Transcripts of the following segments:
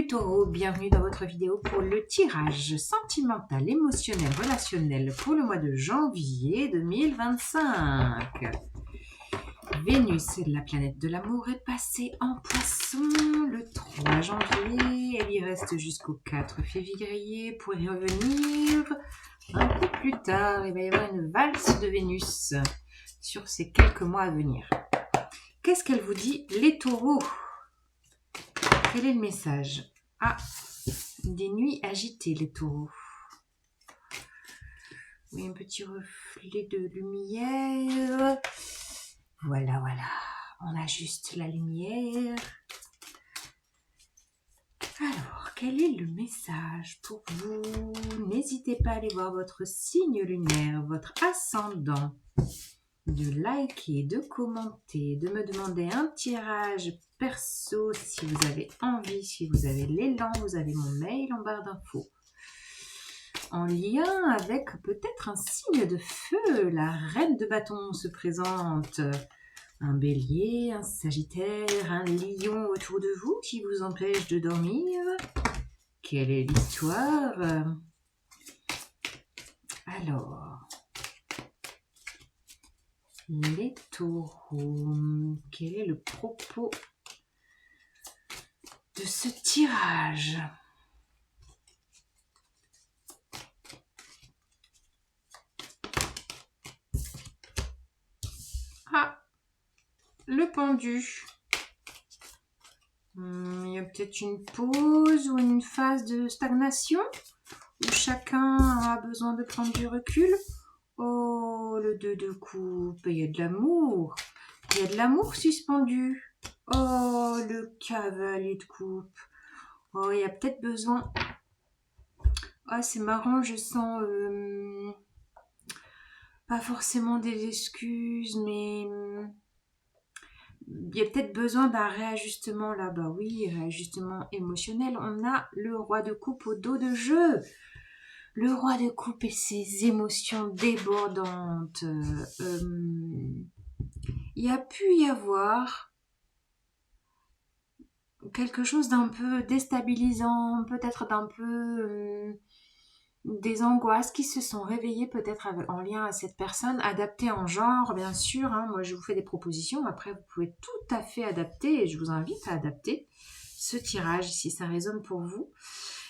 Salut Taureau, bienvenue dans votre vidéo pour le tirage sentimental, émotionnel, relationnel pour le mois de janvier 2025. Vénus, la planète de l'amour, est passée en Poisson le 3 janvier. Elle y reste jusqu'au 4 février pour y revenir un peu plus tard. Il va y avoir une valse de Vénus sur ces quelques mois à venir. Qu'est-ce qu'elle vous dit, les taureaux? Quel est le message? Ah, des nuits agitées, les taureaux. Oui, un petit reflet de lumière. Voilà, voilà. On ajuste la lumière. Alors, quel est le message pour vous? N'hésitez pas à aller voir votre signe lunaire, votre ascendant, de liker, de commenter, de me demander un tirage perso si vous avez envie, si vous avez l'élan, vous avez mon mail en barre d'infos. En lien avec peut-être un signe de feu, la reine de bâton se présente. Un bélier, un sagittaire, un lion autour de vous qui vous empêche de dormir. Quelle est l'histoire? Alors, les taureaux, quel est le propos de ce tirage? Ah, le pendu. Il y a peut-être une pause ou une phase de stagnation où chacun a besoin de prendre du recul. Oh, le 2 de coupe, il y a de l'amour. Il y a de l'amour suspendu. Oh, le cavalier de coupe. Oh, il y a peut-être besoin... Oh, c'est marrant, je sens... pas forcément des excuses, mais... il y a peut-être besoin d'un réajustement là. Bah oui, réajustement émotionnel. On a le roi de coupe au dos de jeu. Le roi de coupe et ses émotions débordantes. Il a pu y avoir quelque chose d'un peu déstabilisant, peut-être d'un peu des angoisses qui se sont réveillées peut-être en lien à cette personne, adaptée en genre, bien sûr. Moi, je vous fais des propositions. Après, vous pouvez tout à fait adapter et je vous invite à adapter ce tirage si ça résonne pour vous.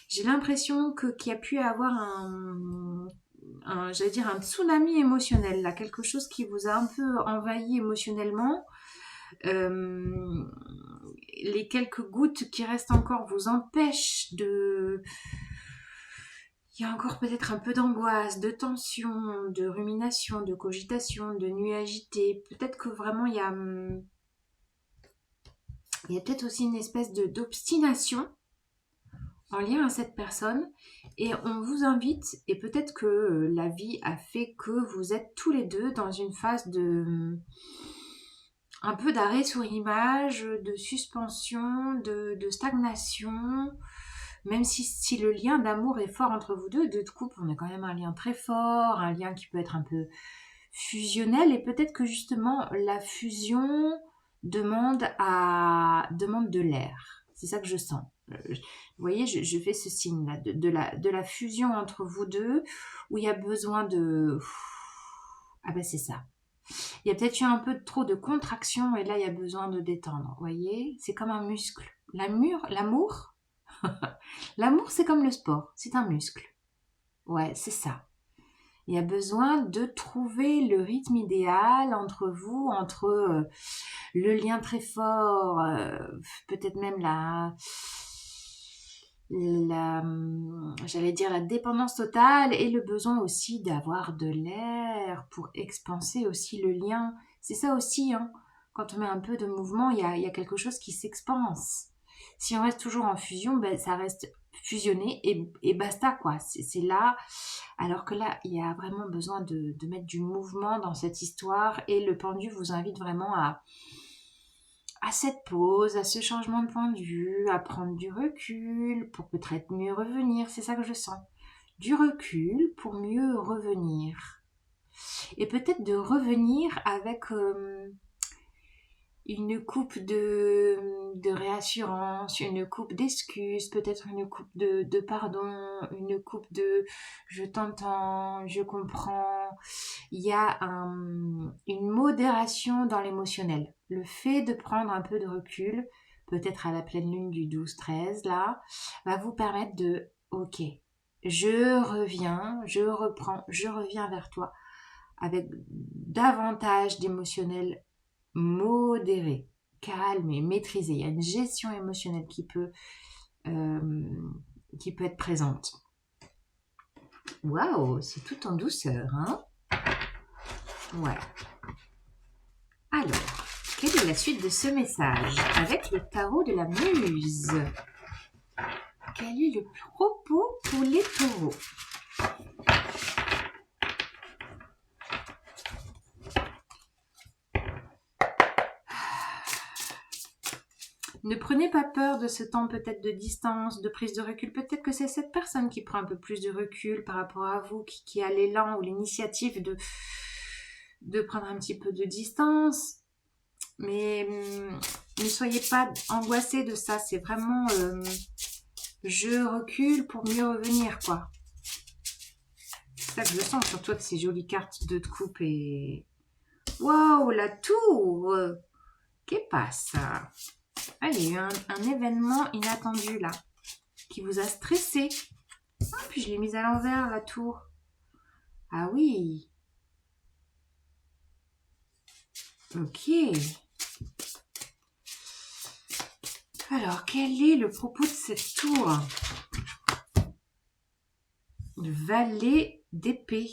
J'ai l'impression qu'il y a pu y avoir j'allais dire un tsunami émotionnel, là, quelque chose qui vous a un peu envahi émotionnellement. Les quelques gouttes qui restent encore vous empêchent de... Il y a encore peut-être un peu d'angoisse, de tension, de rumination, de cogitation, de nuit agitée. Peut-être que vraiment il y a peut-être aussi une espèce d'obstination en lien à cette personne. Et on vous invite, et peut-être que la vie a fait que vous êtes tous les deux dans une phase de... un peu d'arrêt sur image, de suspension, de stagnation. Même si le lien d'amour est fort entre vous deux, de couple, on a quand même un lien très fort, un lien qui peut être un peu fusionnel. Et peut-être que justement, la fusion demande de l'air. C'est ça que je sens. Vous voyez, je fais ce signe-là, de la fusion entre vous deux, où il y a besoin de... Ah ben c'est ça. Il y a peut-être eu un peu trop de contraction et là, il y a besoin de détendre. Vous voyez, c'est comme un muscle. L'amour, l'amour, c'est comme le sport. C'est un muscle. Ouais, c'est ça. Il y a besoin de trouver le rythme idéal entre vous, entre le lien très fort, peut-être même j'allais dire la dépendance totale et le besoin aussi d'avoir de l'air pour expanser aussi le lien. C'est ça aussi, quand on met un peu de mouvement, il y a quelque chose qui s'expanse. Si on reste toujours en fusion, ben, ça reste fusionné et basta quoi. C'est là, alors que là, il y a vraiment besoin de mettre du mouvement dans cette histoire et le pendu vous invite vraiment à cette pause, à ce changement de point de vue, à prendre du recul pour peut-être mieux revenir. C'est ça que je sens. Du recul pour mieux revenir. Et peut-être de revenir avec une coupe de réassurance, une coupe d'excuses, peut-être une coupe de pardon, une coupe de je t'entends, je comprends. Il y a une modération dans l'émotionnel. Le fait de prendre un peu de recul, peut-être à la pleine lune du 12-13 là, va vous permettre de ok, je reviens, je reprends, je reviens vers toi avec davantage d'émotionnel modéré, calme et maîtrisé. Il y a une gestion émotionnelle euh, qui peut être présente. Waouh, c'est tout en douceur, hein? Ouais. Alors, quelle est la suite de ce message avec le tarot de la muse? Quel est le propos pour les taureaux? Ne prenez pas peur de ce temps peut-être de distance, de prise de recul. Peut-être que c'est cette personne qui prend un peu plus de recul par rapport à vous, qui a l'élan ou l'initiative de prendre un petit peu de distance. Mais ne soyez pas angoissés de ça. C'est vraiment je recule pour mieux revenir, quoi. C'est ça que je sens, surtout avec ces jolies cartes de coupe et... Waouh, la tour! Qu'est-ce passe? Ah, il y a eu un événement inattendu là, qui vous a stressé. Ah, puis je l'ai mise à l'envers, la tour. Ah oui. Ok. Alors, quel est le propos de cette tour? Le valet d'épée.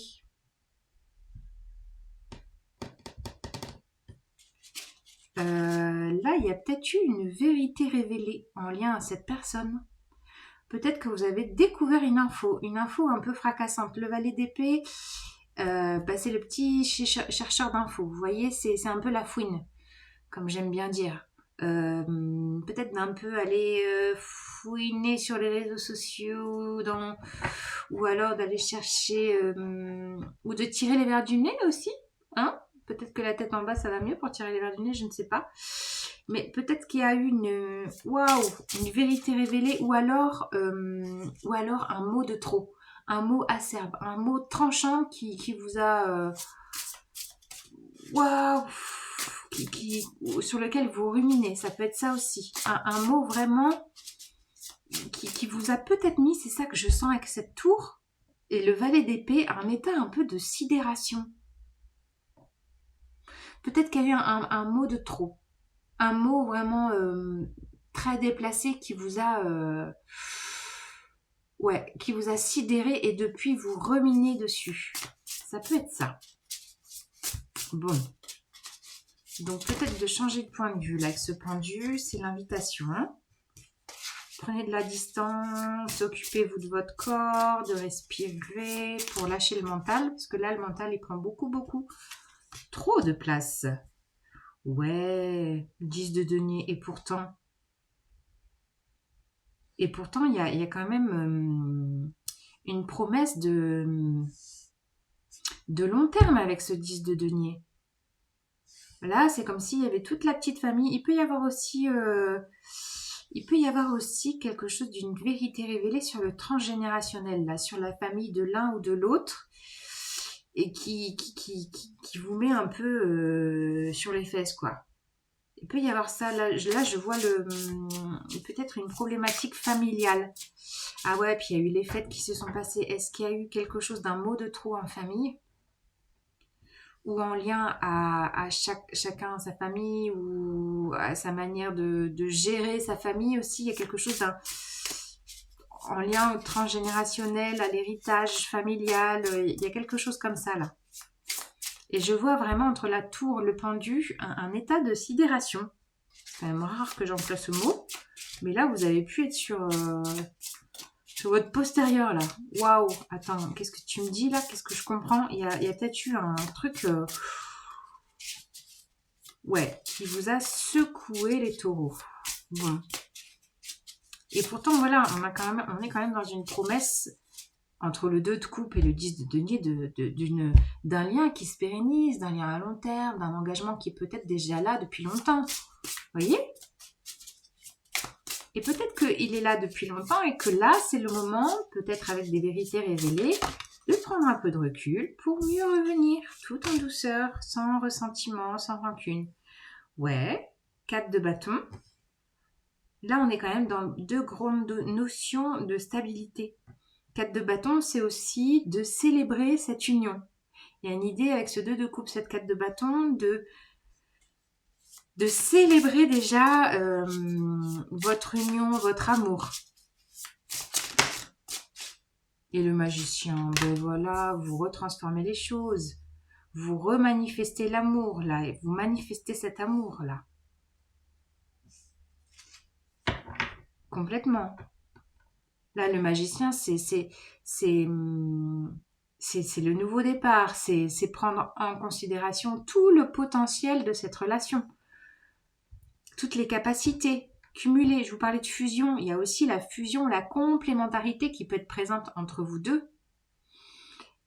Là, il y a peut-être eu une vérité révélée en lien à cette personne. Peut-être que vous avez découvert une info un peu fracassante. Le valet d'épée, c'est le petit chercheur d'infos. Vous voyez, c'est un peu la fouine, comme j'aime bien dire. Peut-être d'un peu aller fouiner sur les réseaux sociaux, ou alors d'aller chercher, ou de tirer les verres du nez aussi, hein. Peut-être que la tête en bas, ça va mieux pour tirer les verres du nez, je ne sais pas. Mais peut-être qu'il y a eu une vérité révélée, ou alors un mot de trop, un mot acerbe, un mot tranchant qui vous a sur lequel vous ruminez. Ça peut être ça aussi. Un mot vraiment qui vous a peut-être mis, c'est ça que je sens avec cette tour, et le valet d'épée, un état un peu de sidération. Peut-être qu'il y a eu un mot de trop. Un mot vraiment très déplacé qui vous a sidéré, et depuis vous ruminez dessus. Ça peut être ça. Bon. Donc peut-être de changer de point de vue. Là, avec ce point de vue, c'est l'invitation. Prenez de la distance, occupez-vous de votre corps, de respirer pour lâcher le mental. Parce que là, le mental, il prend beaucoup trop de place. Ouais, 10 de denier. Et pourtant, il y a quand même une promesse de long terme avec ce 10 de denier. Là, c'est comme s'il y avait toute la petite famille. Il peut y avoir aussi quelque chose d'une vérité révélée sur le transgénérationnel, là, sur la famille de l'un ou de l'autre, et qui vous met un peu sur les fesses, quoi. Il peut y avoir ça. Là je vois peut-être une problématique familiale. Ah ouais, puis il y a eu les fêtes qui se sont passées. Est-ce qu'il y a eu quelque chose d'un mot de trop en famille, ou en lien à chacun sa famille, ou à sa manière de gérer sa famille aussi? Il y a quelque chose en lien au transgénérationnel, à l'héritage familial. Il y a quelque chose comme ça là. Et je vois vraiment entre la tour, le pendu, un état de sidération. C'est quand même rare que j'emploie ce mot. Mais là, vous avez pu être sur votre postérieur, là. Waouh! Attends, qu'est-ce que tu me dis, là? Qu'est-ce que je comprends? Il y a peut-être eu un truc... qui vous a secoué les taureaux. Bon. Et pourtant, voilà, on est quand même dans une promesse entre le 2 de coupe et le 10 de denier d'un lien qui se pérennise, d'un lien à long terme, d'un engagement qui est peut-être déjà là depuis longtemps. Voyez? Et peut-être qu'il est là depuis longtemps et que là, c'est le moment, peut-être avec des vérités révélées, de prendre un peu de recul pour mieux revenir, tout en douceur, sans ressentiment, sans rancune. Ouais, 4 de bâton. Là, on est quand même dans 2 grandes notions de stabilité. 4 de bâton, c'est aussi de célébrer cette union. Il y a une idée avec ce 2 de coupe, cette 4 de bâton, de célébrer déjà votre union, votre amour. Et le magicien, ben voilà, vous retransformez les choses. Vous remanifestez l'amour là, et vous manifestez cet amour là. Complètement. Là, le magicien, c'est le nouveau départ. C'est prendre en considération tout le potentiel de cette relation. Toutes les capacités cumulées. Je vous parlais de fusion. Il y a aussi la fusion, la complémentarité qui peut être présente entre vous deux.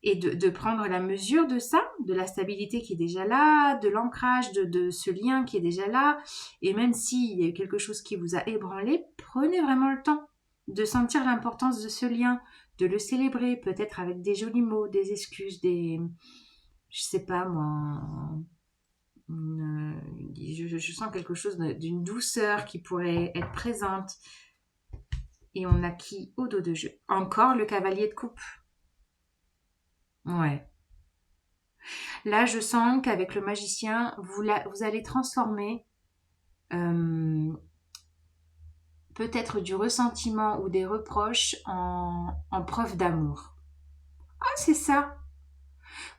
Et de prendre la mesure de ça, de la stabilité qui est déjà là, de l'ancrage, de ce lien qui est déjà là. Et même s'il y a quelque chose qui vous a ébranlé, prenez vraiment le temps de sentir l'importance de ce lien, de le célébrer, peut-être avec des jolis mots, des excuses, je sais pas moi, je sens quelque chose d'une douceur qui pourrait être présente. Et on a qui au dos de jeu? Encore le cavalier de coupe. Ouais. Là, je sens qu'avec le magicien, vous allez transformer peut-être du ressentiment ou des reproches en preuve d'amour. Ah, c'est ça.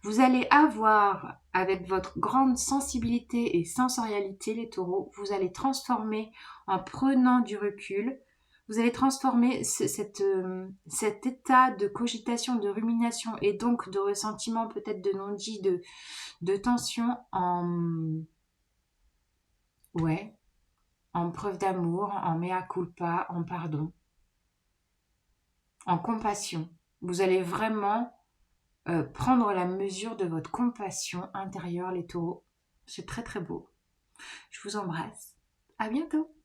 Vous allez avoir, avec votre grande sensibilité et sensorialité, les taureaux, vous allez transformer en prenant du recul. Vous allez transformer cet état de cogitation, de rumination et donc de ressentiment, peut-être de non-dit, de tension en preuve d'amour, en mea culpa, en pardon, en compassion. Vous allez vraiment prendre la mesure de votre compassion intérieure, les taureaux. C'est très très beau. Je vous embrasse. À bientôt.